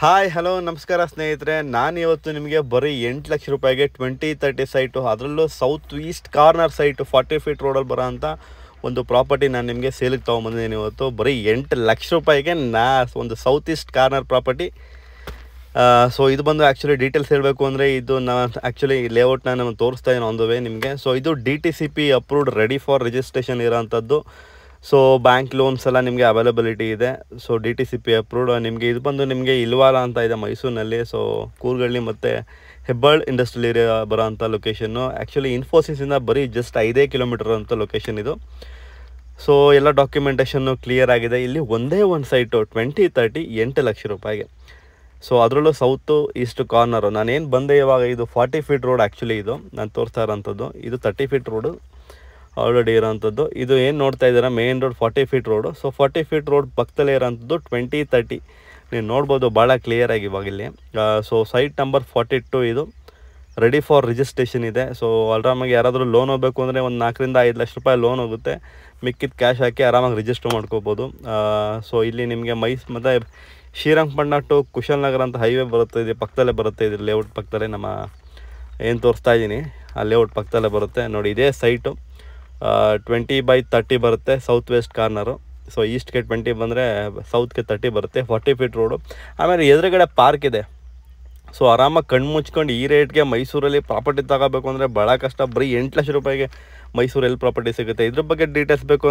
Hi hello ನಮಸ್ಕಾರ ಸ್ನೇಹಿತರೆ, ನಾನು ಇವತ್ತು ನಿಮಗೆ ಬರೀ 8 ಲಕ್ಷ ರೂಪಾಯಿಗೆ 2030 ಸೈಟು, ಅದರಲ್ಲೂ south East corner site 40 feet ರೋಡಲ್ಲಿ ಬರೋ ಅಂಥ ಒಂದು ಪ್ರಾಪರ್ಟಿ ನಾನು ನಿಮಗೆ ಸೇಲಿಗೆ ತೊಗೊಂಬಂದಿದ್ದೀನಿ. ಇವತ್ತು ಬರೀ 8 ಲಕ್ಷ ರೂಪಾಯಿಗೆ ಒಂದು south East corner property. So ಇದು ಬಂದು ಆ್ಯಕ್ಚುಲಿ ಡೀಟೇಲ್ಸ್ ಹೇಳಬೇಕು ಅಂದರೆ, ಇದು ನಾನು ಆ್ಯಕ್ಚುಲಿ ಲೇಔಟ್ನ ನಾನು ತೋರಿಸ್ತಾ ಇದ್ದೀನಿ ಆನ್ ದ ವೇ ನಿಮಗೆ. ಸೊ ಇದು DTCP approved, ready for registration ಇರೋವಂಥದ್ದು. ಸೊ ಬ್ಯಾಂಕ್ ಲೋನ್ಸ್ ಎಲ್ಲ ನಿಮಗೆ ಅವೈಲಬಿಲಿಟಿ ಇದೆ. So DTCP approved. ನಿಮಗೆ ಇದು ಬಂದು ನಿಮಗೆ ಇಲ್ವಾಲ ಅಂತ ಇದೆ ಮೈಸೂರಿನಲ್ಲಿ. ಸೊ ಕೂರ್ಗಳ್ಳಿ ಮತ್ತು ಹೆಬ್ಬಾಳ್ ಇಂಡಸ್ಟ್ರಿಯಲ್ ಏರಿಯಾ ಬರೋ ಅಂಥ ಲೊಕೇಶನ್ನು. ಆ್ಯಕ್ಚುಲಿ ಇನ್ಫೋಸಿಸಿಂದ ಬರೀ ಜಸ್ಟ್ 5 ಕಿಲೋಮೀಟರ್ ಅಂತ ಲೊಕೇಶನ್ ಇದು. ಸೊ ಎಲ್ಲ ಡಾಕ್ಯುಮೆಂಟೇಷನ್ನು ಕ್ಲಿಯರ್ ಆಗಿದೆ. ಇಲ್ಲಿ ಒಂದೇ ಒಂದು ಸೈಟು 2030 8 ಲಕ್ಷ ರೂಪಾಯಿಗೆ. ಸೊ ಅದರಲ್ಲೂ ಸೌತು ಈಸ್ಟ್ ಕಾರ್ನರು. ನಾನೇನು ಬಂದೆ ಇವಾಗ, ಇದು 40 ಫೀಟ್ ರೋಡ್ ಆ್ಯಕ್ಚುಲಿ ಇದು ನಾನು ತೋರಿಸ್ತಾ ಇರೋಂಥದ್ದು. ಇದು 30 ಫೀಟ್ ರೋಡು ಆಲ್ರೆಡಿ ಇರೋಂಥದ್ದು. ಇದು ಏನು ನೋಡ್ತಾ ಇದ್ದೀರಾ, main road 40 feet road. So 40 feet road ಪಕ್ಕದಲ್ಲೇ ಇರೋಂಥದ್ದು 2030. ನೀವು ನೋಡ್ಬೋದು ಭಾಳ ಕ್ಲಿಯರಾಗಿ ಇವಾಗ ಇಲ್ಲಿ. ಸೊ ಸೈಟ್ ನಂಬರ್ 42 ಇದು ರೆಡಿ ಫಾರ್ ರಿಜಿಸ್ಟ್ರೇಷನ್ ಇದೆ. ಸೊ ಆರಾಮಾಗಿ ಯಾರಾದರೂ ಲೋನ್ ಹೋಗಬೇಕು ಅಂದರೆ ಒಂದು 4 ರಿಂದ 5 ಲಕ್ಷ ರೂಪಾಯಿ ಲೋನ್ ಹೋಗುತ್ತೆ. ಮಿಕ್ಕಿದ ಕ್ಯಾಶ್ ಹಾಕಿ ಆರಾಮಾಗಿ ರಿಜಿಸ್ಟರ್ ಮಾಡ್ಕೋಬೋದು. ಸೊ ಇಲ್ಲಿ ನಿಮಗೆ ಮತ್ತು ಶ್ರೀರಂಗಪಟ್ಟಣ ಟು ಕುಶಾಲನಗರ ಅಂತ ಹೈವೇ ಬರುತ್ತೆ, ಇದು ಪಕ್ಕದಲ್ಲೇ ಬರುತ್ತೆ. ಇದು ಲೇಔಟ್ ಪಕ್ಕದಲ್ಲೇ ನಮ್ಮ ಏನು ತೋರಿಸ್ತಾ ಇದ್ದೀನಿ ಆ ಲೇಔಟ್ ಪಕ್ಕದಲ್ಲೇ ಬರುತ್ತೆ ನೋಡಿ. ಇದೇ ಸೈಟು 20/30 ಬರುತ್ತೆ, ಸೌತ್ ವೆಸ್ಟ್ ಕಾರ್ನರು. ಸೊ ಈಸ್ಟ್ಗೆ 20 ಬಂದರೆ ಸೌತ್ಗೆ 30 ಬರುತ್ತೆ. 40 ಫೀಟ್ ರೋಡು. ಆಮೇಲೆ ಎದುರುಗಡೆ ಪಾರ್ಕ್ ಇದೆ. ಸೊ ಆರಾಮಾಗಿ ಕಣ್ಣು ಮುಚ್ಕೊಂಡು ಈ ರೇಟ್ಗೆ ಮೈಸೂರಲ್ಲಿ ಪ್ರಾಪರ್ಟಿ ತಗೋಬೇಕು ಅಂದರೆ ಭಾಳ ಕಷ್ಟ. ಬರೀ 8 ಲಕ್ಷ ರೂಪಾಯಿಗೆ ಮೈಸೂರಲ್ಲಿ ಪ್ರಾಪರ್ಟಿ ಸಿಗುತ್ತೆ. ಇದ್ರ ಬಗ್ಗೆ ಡೀಟೇಲ್ಸ್ ಬೇಕು